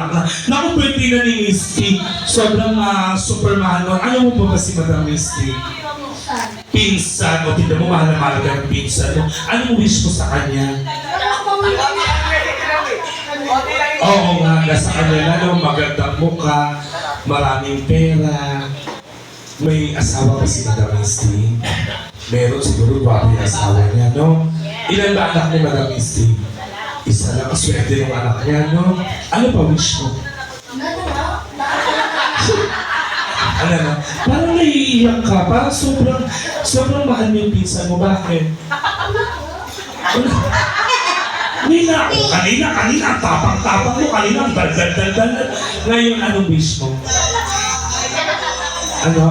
anak na. Naku, birthday na ni Misty. Sobrang supermano. Ano mo ba si Madam Misty? Pinsan. O, tinda mo, mahal na mahal ka ng pinsan mo. Anong wish mo sa kanya? Oo nga, nasa kanya na, magandang mukha, maraming pera. May asawa ba si Madam Misty? Meron siguro ba yung asawa niya, no? Ilan ba anak ni Madam Misty? Isa lang, swerte ng anak niya, no? Ano pa wish mo? Ano na? Parang naiiyak ka, parang sobrang mahal mo yung pinsan mo. Bakit? Kanina, ang tapang-tapang mo, kanina ang dal-dal-dal-dal. Ngayon, anong wish mo? Ano?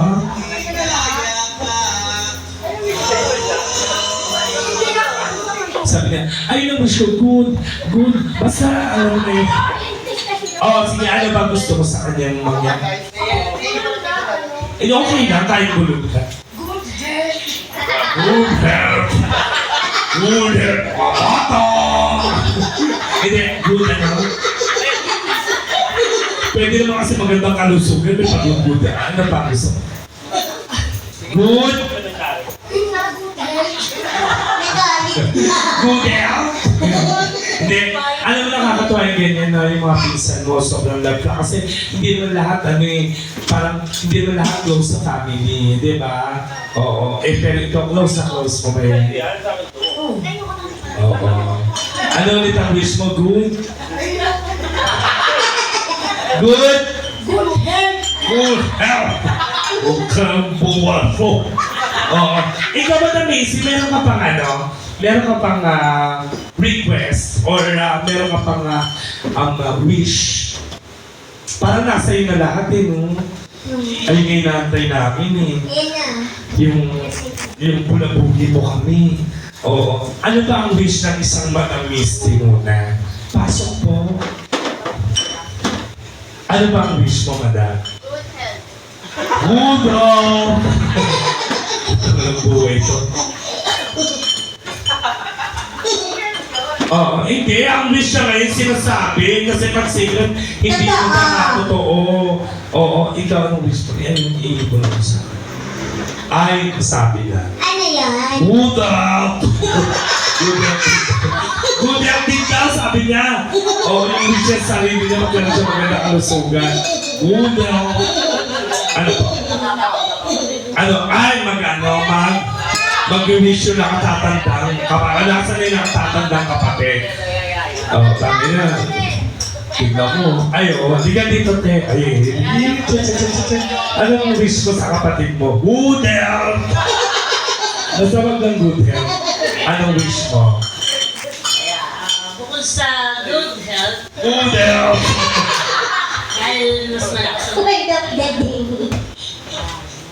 Sabi niya, ayun ang wish ko, good. Basta, ano na yun. Sige, ano ba gusto mo sa kanyang mangyari? Okay lang, kahit bulog ka. Good health. Hindi, good ano? Pwede naman kasi magandang kalusugan, may pag-good. Ano pa gusto mo? Good health? Hindi. Alam mo, nakakatuwa yung ganyan na yung mga pinsan mo, sobrang love ka. Kasi hindi naman lahat, parang hindi naman lahat close sa family, di ba? Oo. Pero ito, close mo ba yun? Oo. Ano ulit ang wish mo? Good health! Huwag kang buwan mo. Oo. Ikaw ba na, Macy, meron ka pang meron ka pang request or meron ka pang wish? Parang nasa iyo na lahat no? Ayun nga inaantay namin Yung bulabugi mo kami. Oo. Ano ba ang wish ng isang Madam Misty muna? Pasok po. Ano ba ang wish mo, Madam? Good health! Ang buhay ko. Hindi. Ang wish niya ngayon sinasabi. Kasi pag secret, hindi mo na totoo. Ikaw anong wish mo? Yan yung iibon mo sa akin. Ay, sabi na. Ano yan? Good health! Good health din daw, sabi niya. Yung wish niya sa sarili niya, magkano siya maganda kalusugan. Good health! Ano po? Mag-wish yun nakatatandang kapatid. Nasa na yung nakatatandang kapatid. Tama na. Tignan mo. Di ka dito, te. Anong wish ko sa kapatid mo? Good health! Basta magandang good health. Anong wish mo? Bukod sa good health, dahil mas malakas ang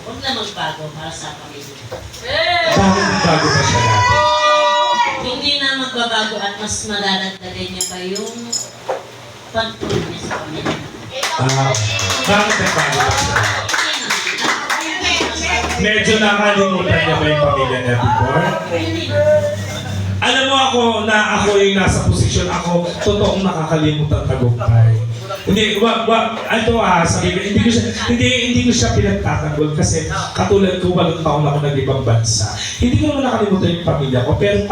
huwag na magbago para sa pamilya. Bakit bago pa siya natin? Hindi na magbabago at mas madadagdagan niya pa yung pagtulong niya sa pamilya. Bakit nagbago pa siya? Medyo nakalimutan niya ba yung pamilya niya before? Alam mo ako yung nasa posisyon ako, totoong nakakalimutan tagumpay. Hindi, sabi ko, hindi ko siya pinagtatanggol kasi katulad ko, 8 taon ako nag-ibang bansa. Hindi ko naman nakalimutan yung pamilya ko, pero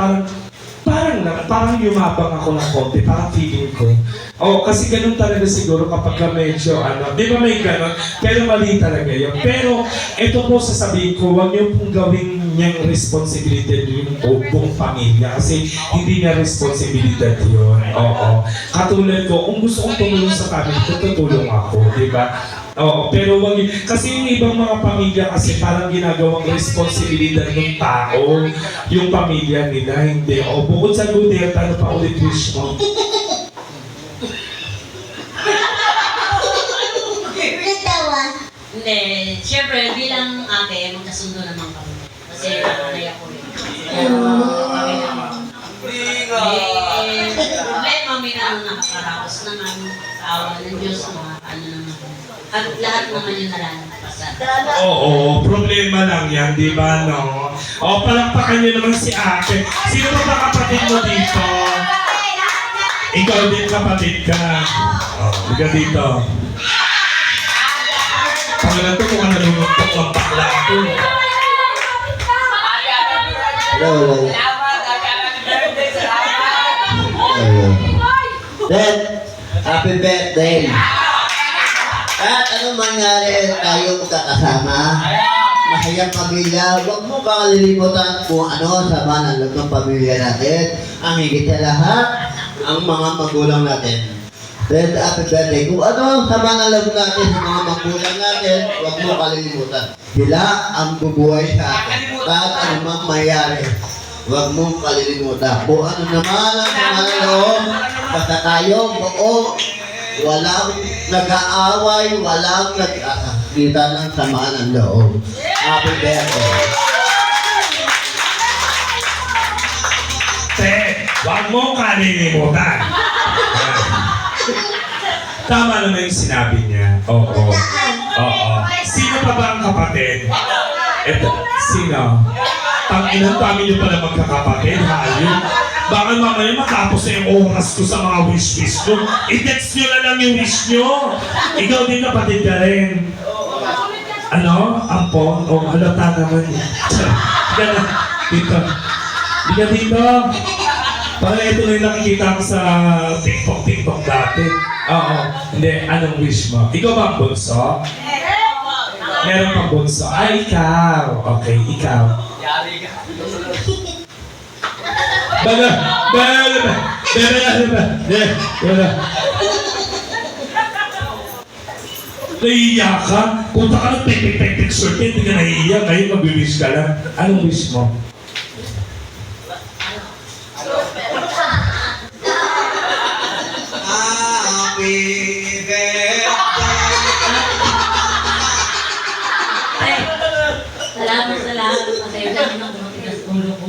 parang yumabang ako ng konti, parang feeling ko. Kasi ganun talaga siguro kapag medyo, di ba may ganun, pero mali talaga yun. Pero, ito po sasabihin ko, huwag niyo pong gawin niyang responsibilidad yung buong pamilya kasi hindi niya responsibilidad yun. Katulad ko, kung gusto kong tumulong sa family ko, tutulong ako, di ba? Pero wag kasi yung ibang mga pamilya kasi parang ginagawang responsibilidad ng tao yung pamilya nila, hindi. Bukod sa good health, ano pa ulit wish mo? Hindi, siyempre bilang ate, magkasundo naman kami. Kasi nanay ako rin. Kami naman. Problema, may nakakaraos naman sa awa ng Diyos, mga naman. At lahat naman yung nalalampasan. Problema lang yan, di ba, no? Palakpakan niyo naman si ate. Sino ba kapatid mo dito? Ikaw din kapatid ka. Oh, ikaw dito. Pangalan to kung ano lumugtok ng bakla ito. Hello. Dad, happy birthday. At ano mangyari tayo magkakasama? Masayang pamilya, huwag mo kalilimutan kung ano sama ng loob ng pamilya natin. Ang higit sa lahat, ang mga magulang natin. Dad, happy birthday. Kung ano sama ng loob natin sa mga magulang natin, huwag mo kalilimutan. Sila ang bubuhay sa atin. Kahit ano mang mayari. Huwag mong kalilimutan. Kung ano naman ang mga loob, basta tayo buo, walang nag-aaway, walang nag-akita ng samaan ng loob. Happy birthday. Te, huwag mo kalilimutan. Tama naman yung sinabi niya. Oo. Oo. Sino pa ba ang kapatid? Eto, sino? Tanginan kami niyo pala magkakapatid, hayop. Baka mamaya matapos na yung oras ko sa mga wish-wish ko. I-text nyo na lang yung wish nyo. Ikaw din kapatid ka rin. Ano? Ampon? O, halata naman. Gana. Dito. Dito dito. Parang ito na yung nakikita ko sa TikTok dati. Oo. Hindi, anong wish mo? Ikaw ba ang bunso? Meron pang bunso. Ay, ikaw. Okay, ikaw. Nahihiya ka? Punta ka ng pek-pek-pek swerte, hindi ka nahihiya. Ngayon mag-wish ka lang. Anong wish mo? Happy birthday. Salamat sa lahat. Pasensya na ng matigas ulo ko.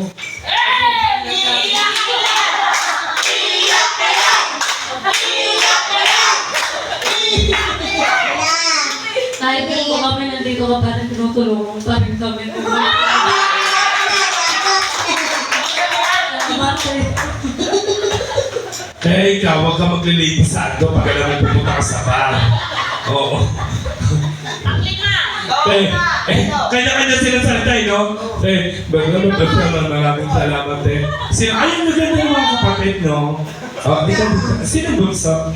Kahit hindi ko kami nandito ka pa rin tinutulungan pa rin kami. Kaya ikaw, huwag ka maglilate sa ando pag alam mo pupunta ka sa bar. Oo. Kanya-kanya sila salita, no? Maraming salamat eh. Sino, ayun, maganda yung mga kapatid, no? Oh, dito. Sino bunso?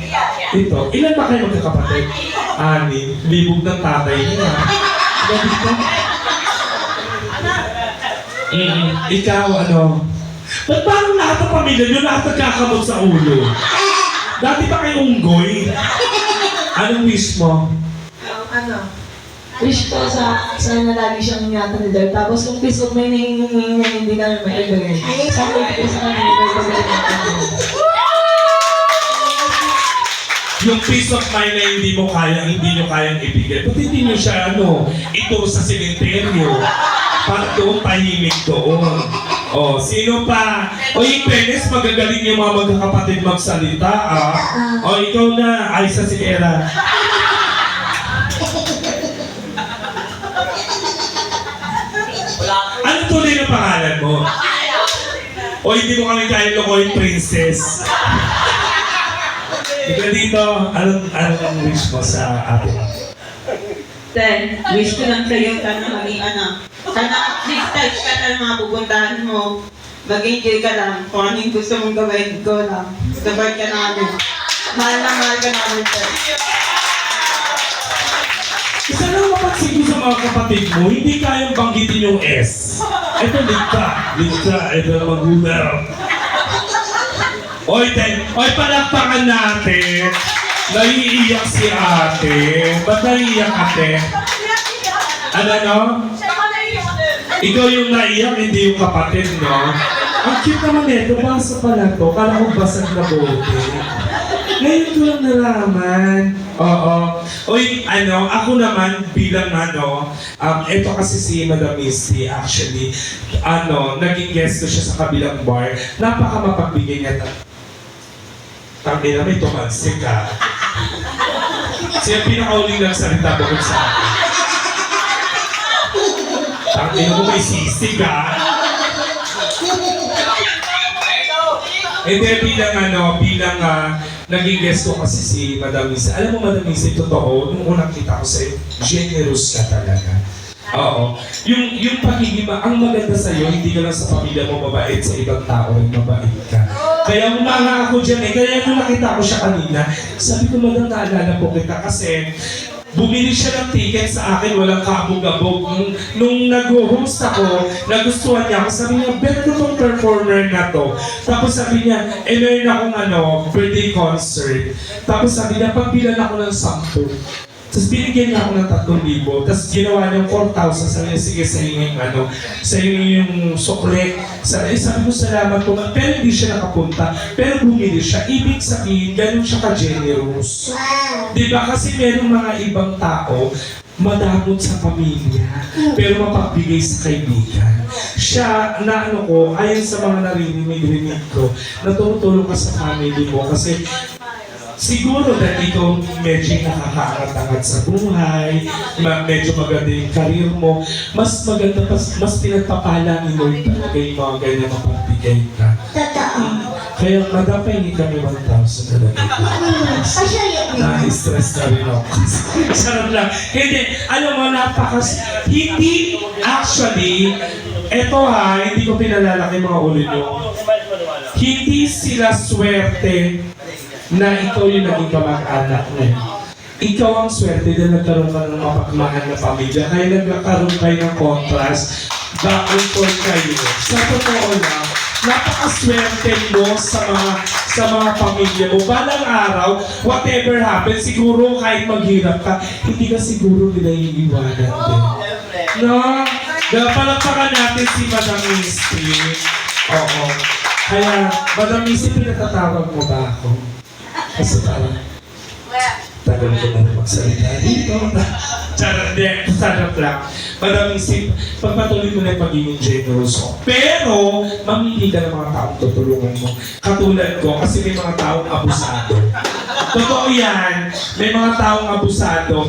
Dito. Ilan ba kayo magkakapatid? 6. Libog ng tatay niya. Diba dito? Ikaw, ano? Ba't parang lahat ng pamilya nyo lahat nagkakamot sa ulo? Dati ba kayo unggoy? Anong wish mo? Wish ko sana lagi siyang ingatan ni Lord. Tapos kung peace of mind na hinihingi niya, hindi namin maibigay. Sana ko sa kanya ibigay natin. Yung peace of mind na hindi nyo kayang ibigay. Ba't hindi nyo siya, ituro sa simenteryo? Para doon, tahimik doon. O, sino pa? O, yung Penes, magagaling yung mga magkakapatid magsalita, ah. O, ikaw na, Aisa Sikera. Ano tuloy na pangalan mo? O, hindi mo kami kaya lokohin, princess. Ikaw dito, anong wish mo sa atin? Then, wish ko lang sa'yo, sana maging sana at least touch ka na mga pupuntahan mo. Mag-enjoy ka lang. Kung ano yung gusto mong gawin, go lang. Support ka namin. Mahal na mahal ka namin, sir. Isa lang mapansin ko sa mga kapatid mo, hindi kayang banggitin yung S. Ito, ligta. Ito na mag-Uber. Oy, palakpakan natin. Naiiyak si ate. Ba't naiiyak ate? Ano? Ikaw yung naiyak, hindi yung kapatid, no? Ang cute naman ito. Basa pala to. Kala ko basag na bote. Ngayon ko lang nalaman. Oo. Uy, ako naman bilang ito kasi si Madam Misty, actually, naging guest ko siya sa kabilang bar. Napaka mapagbigay niya. Tangina, may tumansik ka. Siya pinakauling nagsalita bukod sa akin. Tangina mo may sisig ka. Hindi, bilang naging guest ko kasi si Madam Isa. Alam mo, Madam Isa, totoo, nung unang kita ko sa'yo, generous ka talaga. Oo. Yung pagiging, ang maganda sa'yo, hindi ka lang sa pamilya mo mabait, sa ibang tao rin mabait ka. Kaya umanga ako dyan eh. Kaya nung nakita ko siya kanina, sabi ko, Madam, naalala po kita kasi bumili siya ng ticket sa akin, walang kabog-abog. Nung nag-host ako, nagustuhan niya ako, sabi niya, bet ko tong performer na to. Tapos sabi niya, meron akong birthday concert. Tapos sabi niya, pagbilan ako ng 10. Tapos binigyan niya ako ng 3,000. Tapos ginawa niyang 4,000. Sabi niya, sige, sa inyo yung sukle. Sabi ko, salamat po. Pero hindi siya nakapunta. Pero bumili siya. Ibig sabihin, ganun siya ka-generous. Diba? Kasi meron mga ibang tao, madamot sa pamilya, pero mapagbigay sa kaibigan. Siya, ayon sa mga narinig ko, natutulong ka sa family mo kasi siguro dahil ikaw medyo nakakaangat-angat sa buhay, medyo maganda yung career mo, mas maganda, mas pinagpapala ni Lord talaga yung mga ganyan mapagbigay ka. Kaya madapay kami 1,000 talaga. Na-stress na rin ako. Sarap lang. Hindi, alam mo, hindi, actually, hindi ko pinalalaki mga ulo nyo. Hindi sila swerte na ikaw yung naging kamag-anak mo. Ikaw ang swerte dahil nagkaroon ka ng mapagmahal na pamilya. Kaya nagkaroon kayo ng contrast. Back-and-forth kayo. Sa totoo lang, napakaswerte mo sa mga pamilya mo. Balang araw, whatever happens, siguro kahit maghirap ka, hindi ka siguro nila iiwanan din. No? Palagpakan natin si Madam Misty. Oo. Kaya, Madam Misty, pinatatawag mo ba ako? Kasi parang, tagal ko na magsalita dito. Sarap lang. Madaming pagpatuloy mo na yung pagiging generous mo. Pero, mamili ka ng mga taong tutulungan mo. Katulad ko, kasi may mga taong abusado. Totoo yan, may mga taong abusado.